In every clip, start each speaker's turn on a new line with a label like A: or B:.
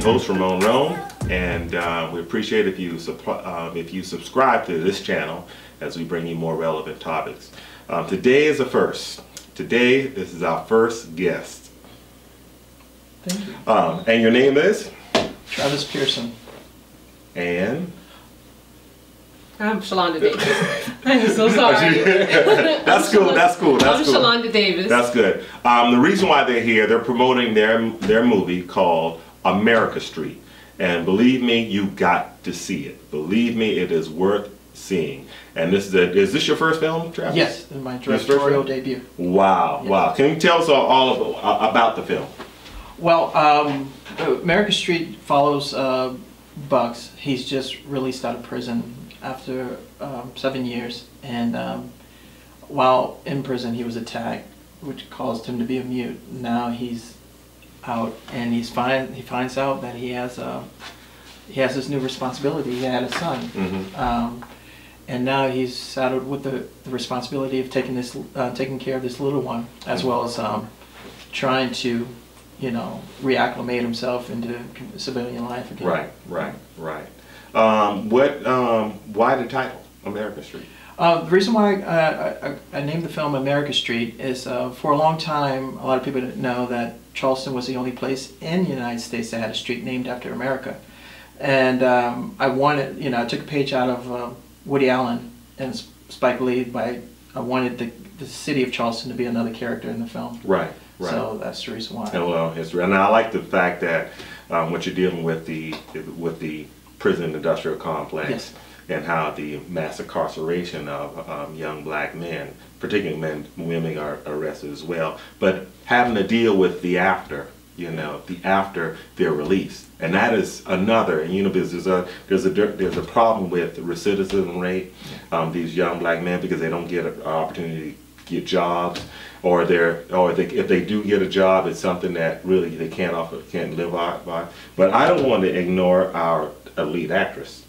A: host, Ramon Rome, and we appreciate if you subscribe to this channel as we bring you more relevant topics. Today is a first. Today, this is our first guest.
B: Thank you.
A: And your name is?
B: Travis Pearson.
A: And?
C: I'm Shalanda Davis. I'm so sorry.
A: That's cool. That's cool.
C: I'm Shalanda Davis.
A: That's good. The reason why they're here, they're promoting their movie called America Street, and believe me, you got to see it. Believe me, it is worth seeing. And is this your first film, Travis?
B: Yes, my directorial debut.
A: Wow, yes. Wow. Can you tell us all about the film?
B: Well, America Street follows Bucks. He's just released out of prison after 7 years, and while in prison he was attacked, which caused him to be a mute. Now he's out, and he finds out that he has this new responsibility. He had a son,
A: mm-hmm.
B: And now he's saddled with the responsibility of taking care of this little one, as well as trying to, reacclimate himself into civilian life again.
A: Right. Why the title, America Street?
B: The reason why I named the film America Street is for a long time, a lot of people didn't know that Charleston was the only place in the United States that had a street named after America. And I wanted, I took a page out of Woody Allen and Spike Lee, I wanted the city of Charleston to be another character in the film.
A: Right.
B: So that's the reason why.
A: Well, history. And I like the fact that what you're dealing with the prison industrial complex,
B: yes,
A: and how the mass incarceration of young black men, particularly men, women, are arrested as well. But having to deal with the after, the after their release, and that is another. And because there's a problem with recidivism rate. These young black men, because they don't get an opportunity to get jobs, or if they do get a job, it's something that really they can't live by. But I don't want to ignore our lead actress,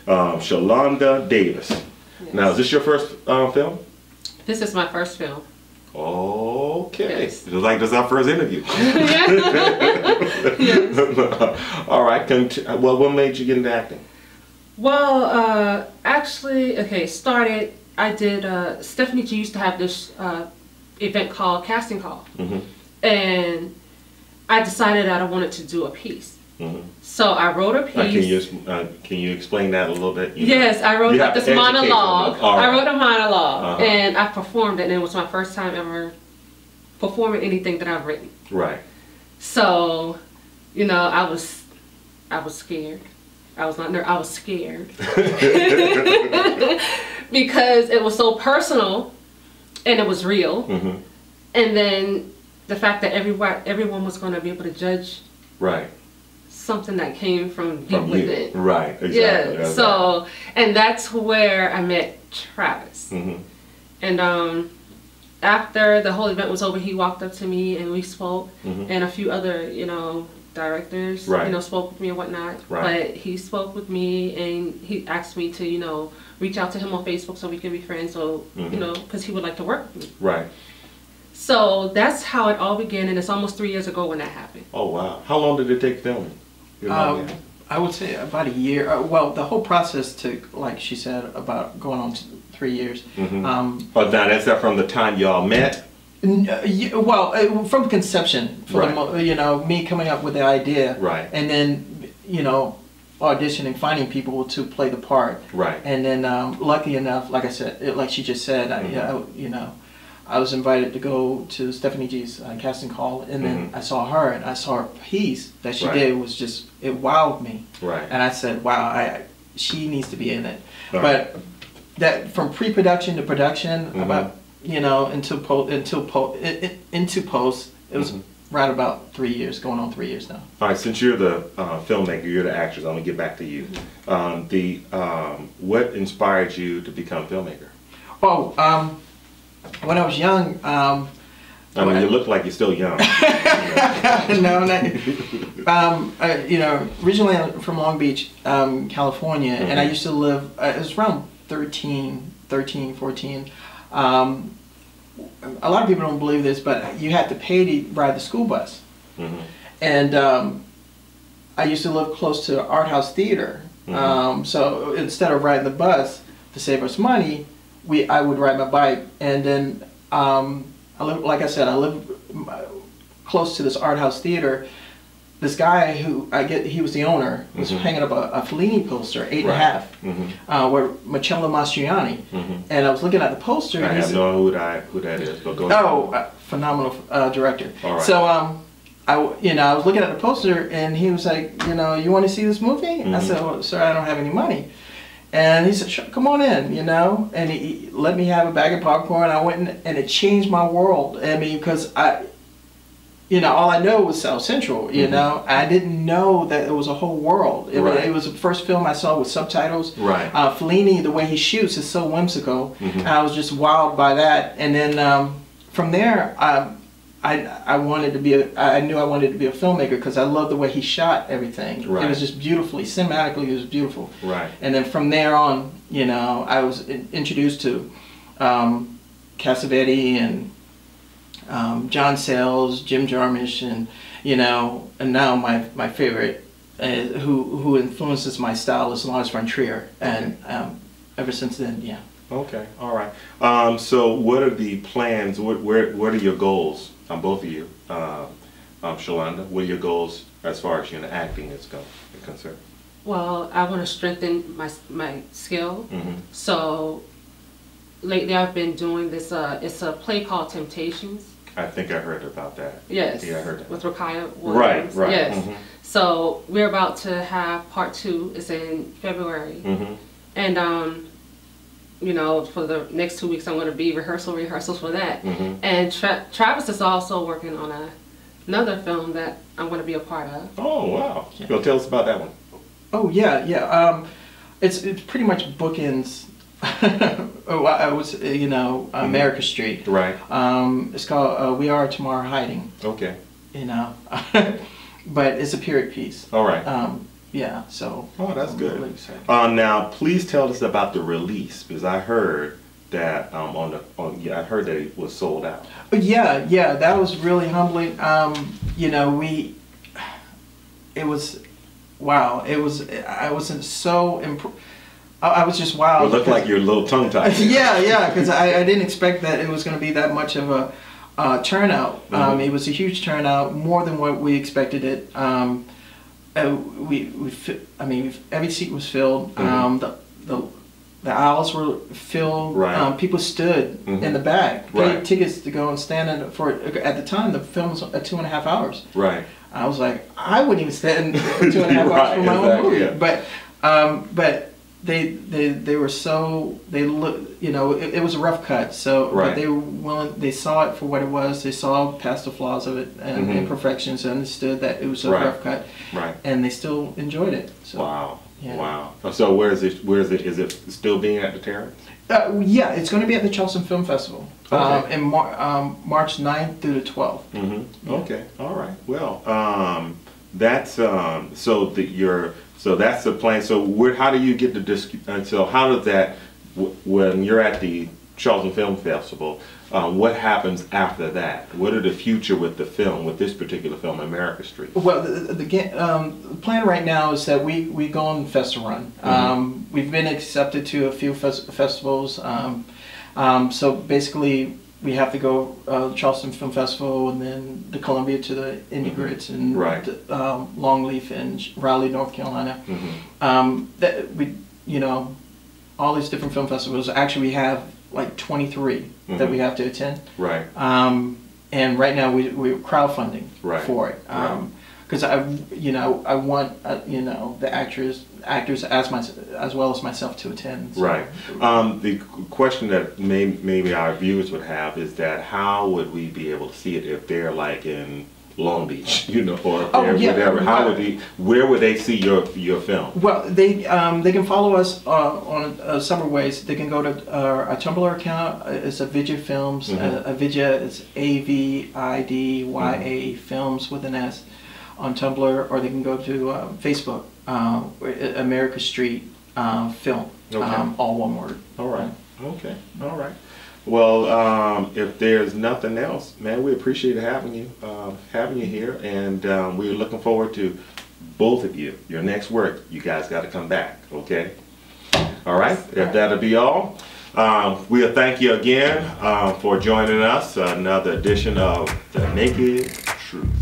A: Shalanda Davis. Yes. Now, is this your first film?
C: This is my first film.
A: Okay.
C: Yes.
A: It was like this is our first interview.
C: Yes.
A: All right. Well, what made you get into acting?
C: Well, actually, I did, Stephanie G used to have this event called Casting Call.
A: Mm-hmm.
C: And I decided that I wanted to do a piece.
A: Mm-hmm.
C: So I wrote a piece.
A: Can you explain that a little bit?
C: Yes, I wrote this monologue.
A: Right.
C: I wrote a monologue, and I performed it, and it was my first time ever performing anything that I've written.
A: Right.
C: So, I was scared. I was scared because it was so personal, and it was real.
A: Mm-hmm. And
C: then the fact that everyone was going to be able to judge.
A: Right.
C: Something that came from deep within.
A: Right, exactly.
C: Yeah,
A: exactly.
C: So, and that's where I met Travis.
A: Mm-hmm.
C: And after the whole event was over, he walked up to me and we spoke,
A: mm-hmm.
C: and a few other, directors,
A: right.
C: Spoke with me and whatnot.
A: Right.
C: But he spoke with me and he asked me to, reach out to him on Facebook so we can be friends, so,
A: mm-hmm.
C: Because he would like to work with me.
A: Right.
C: So that's how it all began, and it's almost 3 years ago when that happened.
A: Oh, wow. How long did it take filming?
B: I would say about a year. Well, the whole process took, like she said, about going on to 3 years.
A: Mm-hmm. But now that's from the time y'all met?
B: Well, from conception,
A: right.
B: Me coming up with the idea,
A: right,
B: and then auditioning, finding people to play the part,
A: right,
B: and then lucky enough, like I said, like she just said,
A: mm-hmm.
B: I was invited to go to Stephanie G's casting call, and then
A: mm-hmm.
B: I saw her, and I saw her piece that she
A: right.
B: did was just, it wowed me,
A: right,
B: and I said, wow, she needs to be in it.
A: All
B: but right. That from pre-production to production,
A: mm-hmm.
B: about into post, it was
A: mm-hmm.
B: right about 3 years, going on 3 years now.
A: All right, since you're the filmmaker, you're the actress, I'm gonna get back to you.
C: Mm-hmm.
A: What inspired you to become a filmmaker?
B: Oh, when I was young,
A: I mean, you look like you're still young.
B: No, not. Originally I'm from Long Beach, California, mm-hmm. and I used to live. It was around 13, 14. A lot of people don't believe this, but you had to pay to ride the school bus,
A: mm-hmm.
B: and I used to live close to Art House Theater. So instead of riding the bus to save us money, I would ride my bike. And then, like I said, I live close to this Art House Theater. This guy he was the owner, was hanging up a Fellini poster, 8.5, where Marcello Mastroianni. And I was looking at the poster.
A: I have no idea who that is, but go ahead.
B: Oh, phenomenal director.
A: All right.
B: So, I was looking at the poster, and he was like, you want to see this movie? I said, well, sir, I don't have any money. And he said, sure, come on in, and he let me have a bag of popcorn. I went in, and it changed my world. I mean, because all I know was South Central, I didn't know that it was a whole world. It was the first film I saw with subtitles.
A: Right.
B: Fellini, the way he shoots is so whimsical. And I was just wowed by that. And then from there, I wanted to be I knew I wanted to be a filmmaker because I loved the way he shot everything. Right. It was just beautifully, cinematically, it was beautiful. Right. And then from there on, I was introduced to Cassavetes and John Sayles, Jim Jarmusch, and now my favorite, who influences my style, is Lars von Trier, and ever since then, yeah. Okay,
A: all right. So, what are the plans? What are your goals on both of you, Shalanda? What are your goals as far as acting is concerned?
C: Well, I want to strengthen my skill. So, lately I've been doing this. It's a play called Temptations.
A: I think I heard about that.
C: Yes.
A: Yeah, I heard that.
C: With Rakaya Williams.
A: Right.
C: Yes. So we're about to have part 2. It's in February. And for the next 2 weeks I'm going to be rehearsals for that. And Travis is also working on another film that I'm going to be a part of.
A: Oh wow! Yeah. Go tell us about that one.
B: Oh yeah. It's pretty much bookends. I was, America Street. Right. It's called We Are Tomorrow Hiding. Okay. But it's a period piece. All right. Yeah. So.
A: Oh, that's good. Really excited. Now, please tell us about the release, because I heard that I heard that it was sold out.
B: Yeah. That was really humbling. It was, wow. It was. I wasn't so impressed. I was just wild.
A: It looked like you're a little tongue-tied.
B: Yeah, because I didn't expect that it was going to be that much of a turnout. It was a huge turnout, more than what we expected it. Every seat was filled. The aisles were filled. Right. People stood in the back, paid tickets to go and stand in for it. At the time, the film was 2.5 hours. Right. I was like, I wouldn't even stand 2.5 hours for my own movie. Yeah. But they were so, they look, it was a rough cut, so but they were willing, they saw it for what it was, they saw past the flaws of it and imperfections, and understood that it was a rough cut, and they still enjoyed it. So, wow. Yeah. Wow.
A: So where is it, is it still being at the Terrace?
B: Yeah, it's going to be at the Charleston Film Festival in March 9th through the 12th.
A: Yeah. Okay, all right. Well, that's so that's the plan. So how do you get the so how does that, when you're at the Charleston Film Festival, what happens after that? What are the future with the film, with this particular film, America Street?
B: Well, the plan right now is that we go on festival run. We've been accepted to a few festivals. So basically, we have to go Charleston Film Festival, and then the Columbia to the Indie Grits, and Longleaf and Raleigh, North Carolina. That we, all these different film festivals. Actually, we have like 23 that we have to attend. Right. And right now we're crowdfunding for it. Because I want the actors as well as myself to attend. So. Right.
A: The question that maybe our viewers would have is that how would we be able to see it if they're like in Long Beach, or whatever? How would where would they see your film?
B: Well, they can follow us on several ways. They can go to our Tumblr account. It's Avidya Films. Avidya is AVIDYA Films with an S on Tumblr, or they can go to Facebook, America Street Film, all one word.
A: All right. Okay. All right. Well, if there's nothing else, man, we appreciate having you here, and we're looking forward to both of you, your next work, you guys got to come back, okay? All right, if that'll be all. We'll thank you again for joining us. Another edition of The Naked Truth.